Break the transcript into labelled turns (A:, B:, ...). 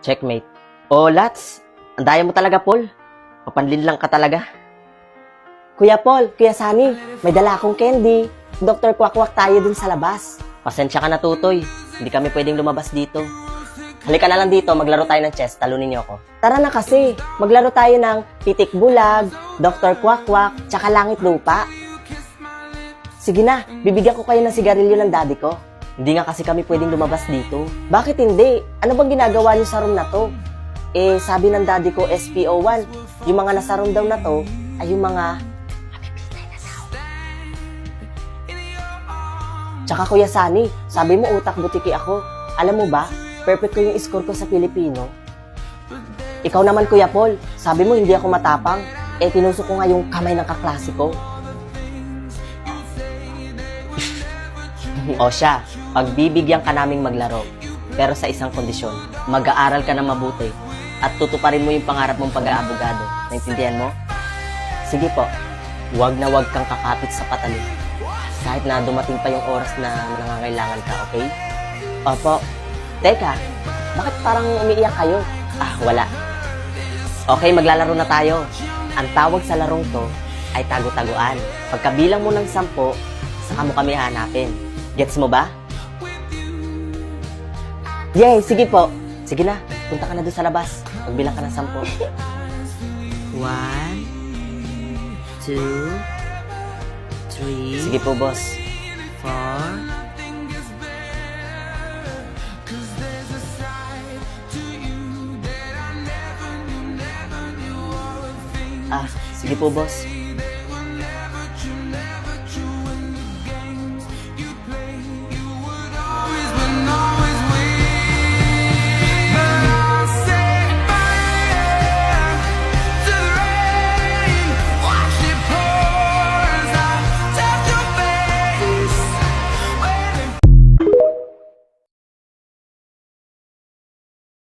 A: Checkmate. Oh, Lats. Ang daya mo talaga, Paul. Papanlin lang ka talaga.
B: Kuya Paul, Kuya Sunny, may dala akong candy. Dr. Kwakwak tayo dun sa labas.
A: Pasensya ka na, Tutoy. Hindi kami pwedeng lumabas dito. Halika na lang dito, maglaro tayo ng chess. Talunin niyo ako.
B: Tara na kasi, maglaro tayo ng Pitik Bulag, Dr. Kwakwak, tsaka Langit Lupa. Sige na, bibigyan ko kayo ng sigarilyo ng daddy ko.
A: Hindi nga kasi kami pwedeng lumabas dito.
B: Bakit hindi? Ano bang ginagawa niyo sa room na to? Eh, sabi ng daddy ko, SPO1, yung mga nasa room daw na to, ay yung mga mapipitay na tao. Tsaka Kuya Sunny, sabi mo utak butiki ako. Alam mo ba, perfect ko yung score ko sa Pilipino. Ikaw naman Kuya Paul, sabi mo hindi ako matapang. Eh, tinusok ko nga yung kamay ng kaklase ko.
A: O siya, pagbibigyan ka naming maglaro. Pero sa isang kondisyon, mag-aaral ka na mabuti at tutuparin mo yung pangarap mong pag-aabogado. Naintindihan mo? Sige po, huwag na huwag kang kakapit sa patalim. Kahit na dumating pa yung oras na nangangailangan ka, okay?
B: Opo. Teka, bakit parang umiiyak kayo?
A: Ah, wala. Okay, maglalaro na tayo. Ang tawag sa larong to ay tago-taguan. Pagkabilang mo ng 10, saka mo kami hanapin. Gets mo ba?
B: Yay, sige po.
A: Sige na, punta ka na doon sa labas. Magbilang ka ng 10. 1, 2, 3. Sige po, boss. 4. Ah, sige po, boss.